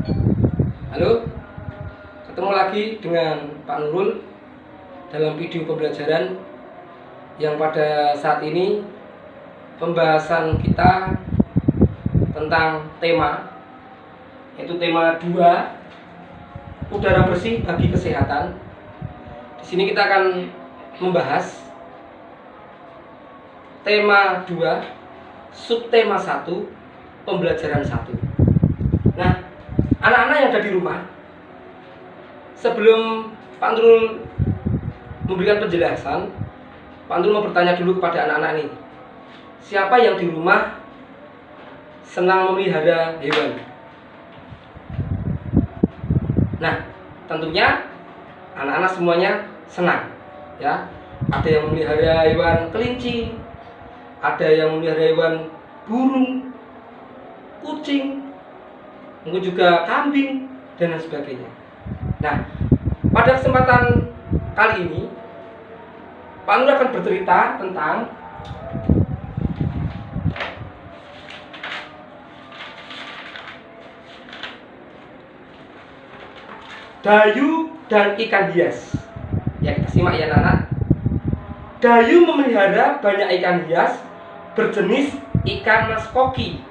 Halo, ketemu lagi dengan Pak Nurul dalam video pembelajaran yang pada saat ini pembahasan kita tentang tema, yaitu tema 2, udara bersih bagi kesehatan. Di sini kita akan membahas tema 2, subtema 1, pembelajaran 1. Nah, anak-anak yang ada di rumah, sebelum Pak Nurul memberikan penjelasan, Pak Nurul mau bertanya dulu kepada anak-anak ini. Siapa yang di rumah senang memelihara hewan? Nah, tentunya anak-anak semuanya senang, ya. Ada yang memelihara hewan kelinci, ada yang memelihara hewan burung, kucing, mungkin juga kambing, dan lain sebagainya. Nah, pada kesempatan kali ini Pak Nur akan bercerita tentang dayu dan ikan hias. Ya, kita simak ya anak-anak. Dayu memelihara banyak ikan hias berjenis ikan mas koki.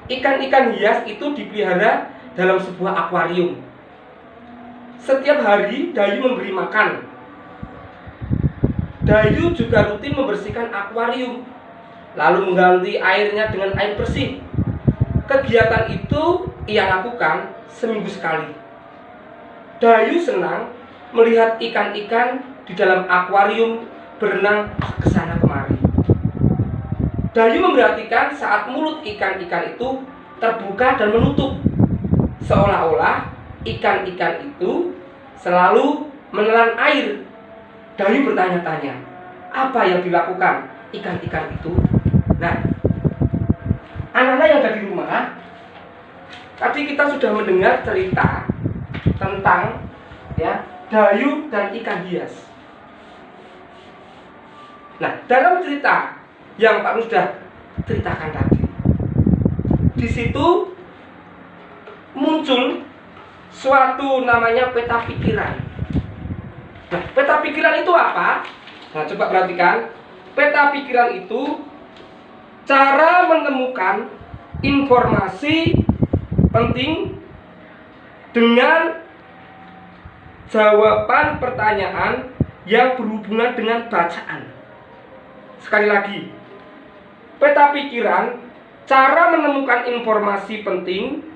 Ikan-ikan hias itu dipelihara dalam sebuah akuarium. Setiap hari Dayu memberi makan. Dayu juga rutin membersihkan akuarium, lalu mengganti airnya dengan air bersih. Kegiatan itu ia lakukan seminggu sekali. Dayu senang melihat ikan-ikan di dalam akuarium berenang ke sana kemari. Dayu memperhatikan saat mulut ikan-ikan itu terbuka dan menutup, seolah-olah ikan-ikan itu selalu menelan air. Dayu bertanya-tanya, apa yang dilakukan ikan-ikan itu? Nah, anak-anak yang ada di rumah, tadi kita sudah mendengar cerita tentang Dayu dan ikan hias. Nah, dalam cerita yang Pak Nur sudah ceritakan tadi, di situ muncul suatu namanya peta pikiran. Nah, peta pikiran itu apa? Nah, coba perhatikan. Peta pikiran itu cara menemukan informasi penting dengan jawaban pertanyaan yang berhubungan dengan bacaan. Sekali lagi, peta pikiran cara menemukan informasi penting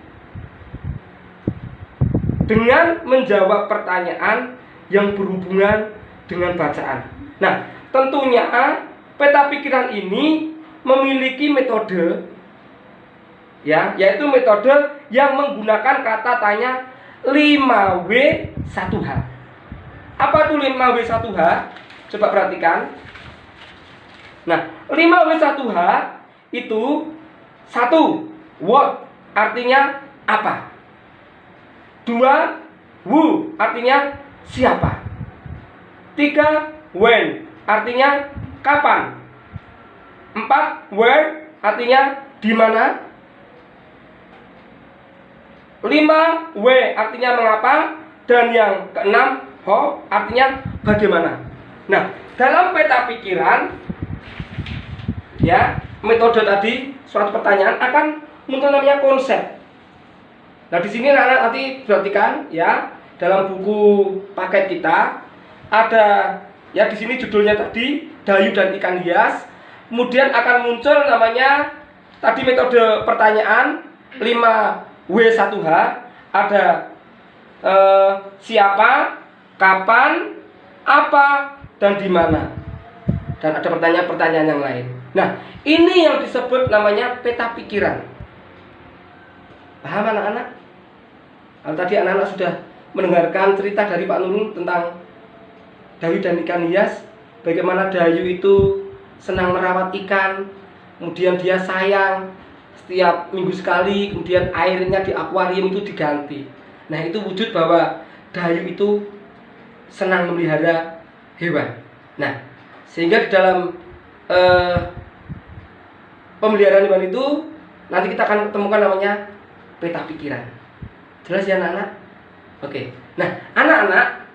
dengan menjawab pertanyaan yang berhubungan dengan bacaan. Nah, tentunya peta pikiran ini memiliki metode, yaitu metode yang menggunakan kata tanya 5W1H. Apa itu 5W1H? Coba perhatikan. Nah, 5W1H itu 1. What artinya apa? 2. Who artinya siapa? 3. When artinya kapan? 4. Where artinya di mana? 5. W artinya mengapa? Dan yang keenam, how artinya bagaimana? Nah, dalam peta pikiran, metode tadi, suatu pertanyaan akan muncul namanya konsep. Nah, di sini anak-anak nanti perhatikan dalam buku paket kita ada di sini judulnya tadi Dayu dan ikan hias. Kemudian akan muncul namanya tadi metode pertanyaan 5W1H, ada siapa, kapan, apa, dan di mana. Dan ada pertanyaan-pertanyaan yang lain. Nah, ini yang disebut namanya peta pikiran. Paham anak-anak? Kalau tadi anak-anak sudah mendengarkan cerita dari Pak Nurul tentang Dayu dan ikan hias, bagaimana Dayu itu senang merawat ikan, kemudian dia sayang setiap minggu sekali, kemudian airnya di akuarium itu diganti. Nah, itu wujud bahwa Dayu itu senang memelihara hewan. Nah, sehingga di dalam pemeliharaan hewan itu nanti kita akan temukan namanya peta pikiran. Jelas ya anak-anak? Oke. Nah, anak-anak,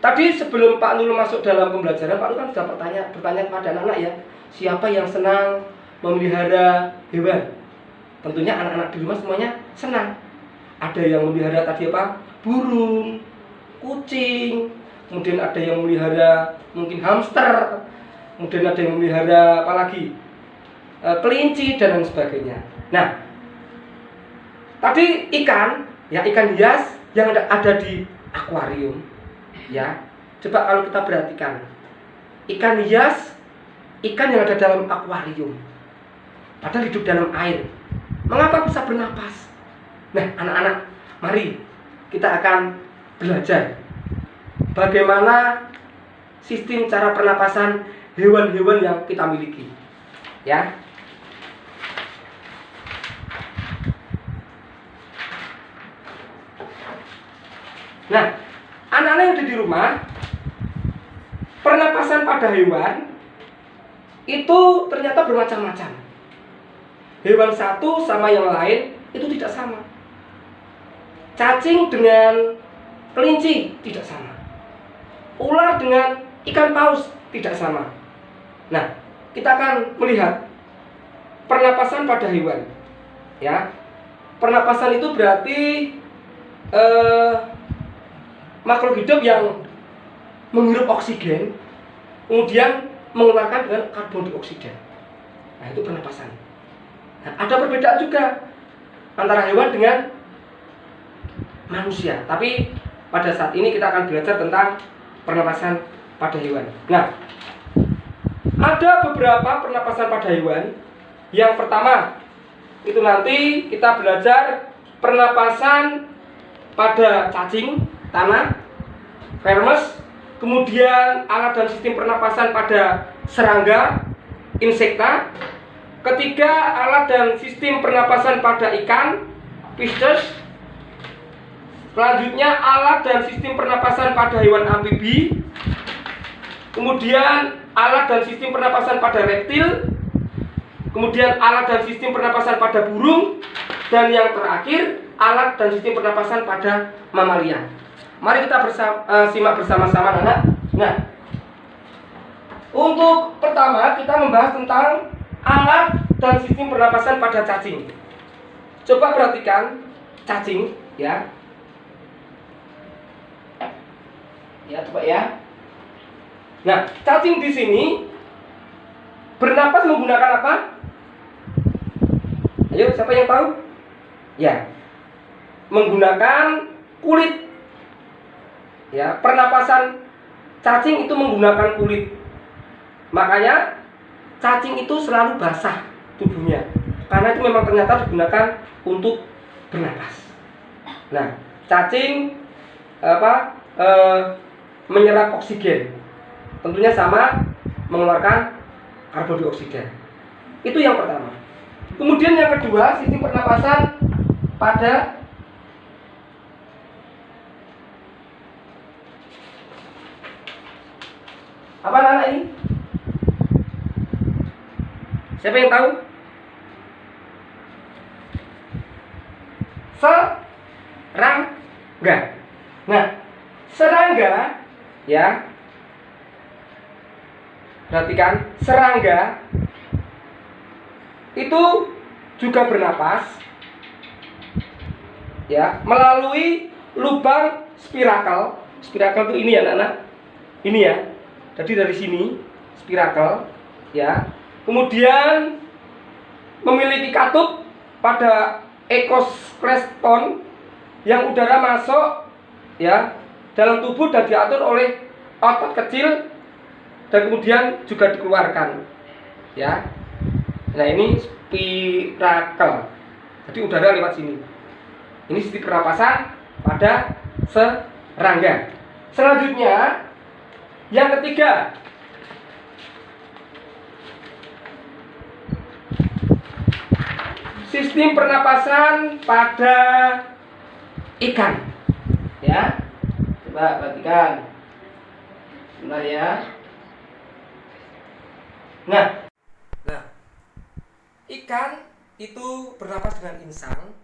tadi sebelum Pak Nurul masuk dalam pembelajaran, Pak Nurul kan sudah bertanya kepada anak-anak ya, siapa yang senang memelihara hewan? Tentunya anak-anak di rumah semuanya senang. Ada yang memelihara tadi apa? Burung, kucing, kemudian ada yang memelihara mungkin hamster, kemudian ada yang memelihara apa lagi? Kelinci dan lain sebagainya. Nah, tadi ikan, ya ikan hias yang ada di akuarium, ya. Coba kalau kita perhatikan, ikan hias, ikan yang ada dalam akuarium, padahal hidup dalam air. Mengapa bisa bernapas? Nah, anak-anak, mari kita akan belajar bagaimana sistem cara pernapasan hewan-hewan yang kita miliki, ya. Nah, anak-anak yang ada di rumah, pernapasan pada hewan itu ternyata bermacam-macam. Hewan satu sama yang lain itu tidak sama. Cacing dengan kelinci tidak sama. Ular dengan ikan paus tidak sama. Nah, kita akan melihat pernapasan pada hewan. Ya, pernapasan itu berarti makhluk hidup yang menghirup oksigen, kemudian mengeluarkan dengan karbon dioksida. Nah, itu pernapasan. Nah, ada perbedaan juga antara hewan dengan manusia. Tapi pada saat ini kita akan belajar tentang pernapasan pada hewan. Nah, ada beberapa pernapasan pada hewan. Yang pertama, itu nanti kita belajar pernapasan pada cacing tanah, vermes, kemudian alat dan sistem pernapasan pada serangga, insekta. Ketiga, alat dan sistem pernapasan pada ikan, pisces. Selanjutnya, alat dan sistem pernapasan pada hewan amfibi. Kemudian, alat dan sistem pernapasan pada reptil. Kemudian, alat dan sistem pernapasan pada burung. Dan yang terakhir, alat dan sistem pernapasan pada mamalia. Mari kita simak bersama-sama, anak. Nah, untuk pertama kita membahas tentang alat dan sistem pernapasan pada cacing. Coba perhatikan cacing, ya. Ya, coba ya. Nah, cacing di sini bernapas menggunakan apa? Ayo, siapa yang tahu? Ya, menggunakan kulit. Ya, pernapasan cacing itu menggunakan kulit. Makanya cacing itu selalu basah tubuhnya, karena itu memang ternyata digunakan untuk bernapas. Nah, cacing menyerap oksigen, tentunya sama mengeluarkan karbon dioksida. Itu yang pertama. Kemudian yang kedua, sistem pernapasan pada apa anak ini? Siapa yang tahu? Serangga. Nah, serangga, ya. Perhatikan, serangga itu juga bernapas, ya, melalui lubang spirakel. Spirakel itu ini ya, anak-anak. Ini ya. Jadi dari sini spirakel, ya. Kemudian memiliki katup pada ekoskleton yang udara masuk, ya, dalam tubuh dan diatur oleh otot kecil dan kemudian juga dikeluarkan, ya. Nah, ini spirakel. Jadi udara lewat sini. Ini sistem pernapasan pada serangga. Selanjutnya, yang ketiga, sistem pernapasan pada ikan. Ya, coba perhatikan. Sebentar ya. Nah, ikan itu bernapas dengan insang.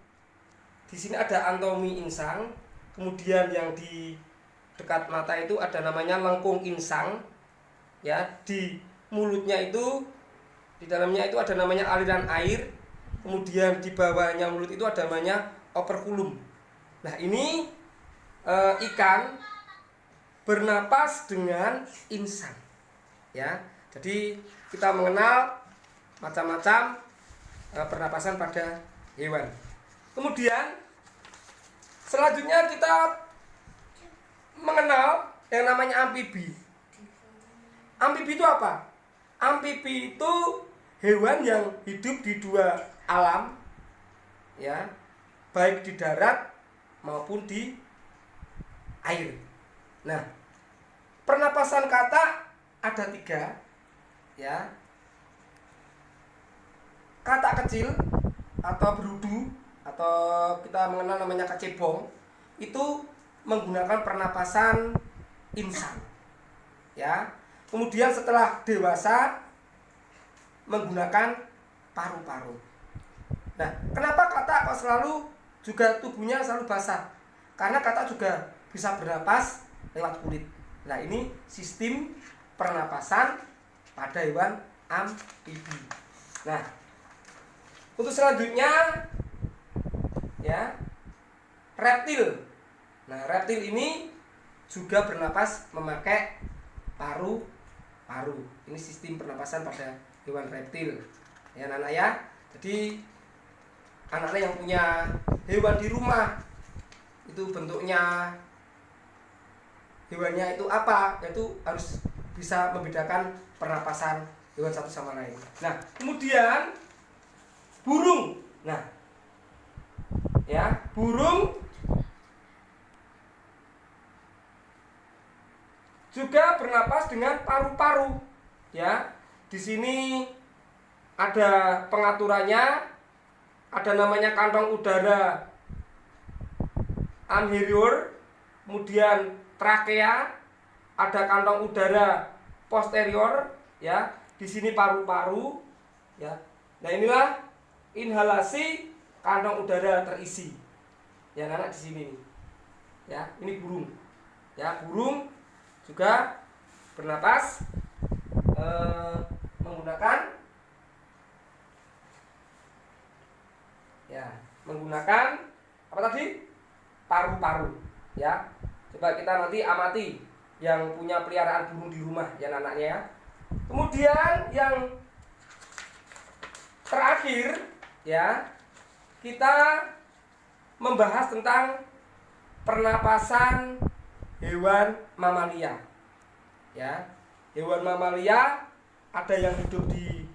di sini ada anatomi insang, kemudian yang di dekat mata itu ada namanya lengkung insang, ya. Di mulutnya itu, di dalamnya itu ada namanya aliran air, kemudian di bawahnya mulut itu ada namanya operculum. Nah, ini ikan bernapas dengan insang, ya. Jadi kita mengenal macam-macam pernapasan pada hewan. Kemudian selanjutnya kita mengenal yang namanya amfibi. Amfibi itu apa? Amfibi itu hewan yang hidup di dua alam, ya, baik di darat maupun di air. Nah, pernapasan katak ada 3, ya. Katak kecil atau berudu atau kita mengenal namanya kecebong itu menggunakan pernapasan insang, ya. Kemudian setelah dewasa menggunakan paru-paru. Nah, kenapa katak kok selalu juga tubuhnya selalu basah? Karena katak juga bisa bernapas lewat kulit. Nah, ini sistem pernapasan pada hewan amfibi. Nah, untuk selanjutnya, ya, reptil. Nah, reptil ini juga bernapas memakai paru-paru. Ini sistem pernapasan pada hewan reptil, ya anak-anak ya. Jadi anak-anak yang punya hewan di rumah itu bentuknya hewannya itu apa, itu harus bisa membedakan pernapasan hewan satu sama lain. Nah, kemudian burung. Nah, ya, burung juga bernapas dengan paru-paru, ya. Di sini ada pengaturannya, ada namanya kantong udara anterior, kemudian trakea, ada kantong udara posterior, ya. Di sini paru-paru, ya. Nah, inilah inhalasi kantong udara terisi. Ya, anak di sini. Ya, ini burung. Ya, burung juga bernapas menggunakan apa tadi? Paru-paru, ya. Coba kita nanti amati yang punya peliharaan burung di rumah, ya anaknya ya. Kemudian yang terakhir, ya, kita membahas tentang pernapasan hewan mamalia. Ya, hewan mamalia ada yang hidup di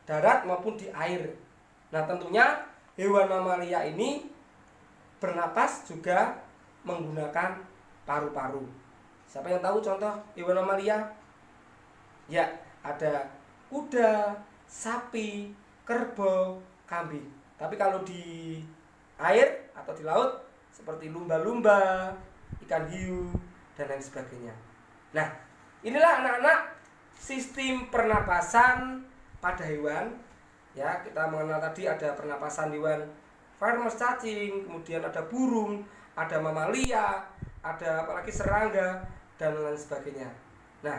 darat maupun di air. Nah, tentunya hewan mamalia ini bernapas juga menggunakan paru-paru. Siapa yang tahu contoh hewan mamalia? Ya, ada kuda, sapi, kerbau, kambing. Tapi kalau di air atau di laut seperti lumba-lumba, ikan hiu, dan lain sebagainya. Nah, inilah anak-anak sistem pernapasan pada hewan. Ya, kita mengenal tadi ada pernapasan hewan farmers cacing, kemudian ada burung, ada mamalia, ada apalagi serangga, dan lain sebagainya. Nah,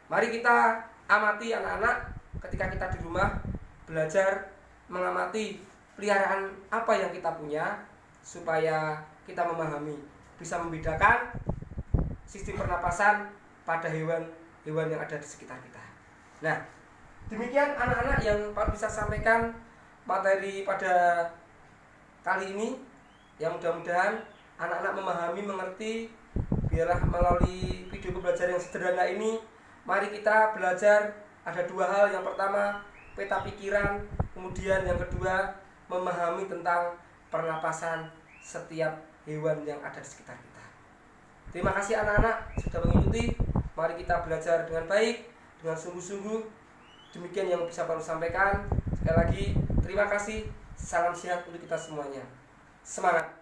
mari kita amati anak-anak ketika kita di rumah, belajar mengamati peliharaan apa yang kita punya supaya kita memahami, bisa membedakan sistem pernapasan pada hewan-hewan yang ada di sekitar kita. Nah, demikian anak-anak yang Pak bisa sampaikan materi pada kali ini. Yang mudah-mudahan anak-anak memahami, mengerti. Biarlah melalui video pembelajaran yang sederhana ini, mari kita belajar ada 2 hal. Yang pertama, peta pikiran. Kemudian yang kedua, memahami tentang pernapasan setiap hewan yang ada di sekitar kita. Terima kasih anak-anak sudah mengikuti. Mari kita belajar dengan baik, dengan sungguh-sungguh. Demikian yang bisa Pak sampaikan. Sekali lagi terima kasih. Salam sehat untuk kita semuanya. Semangat.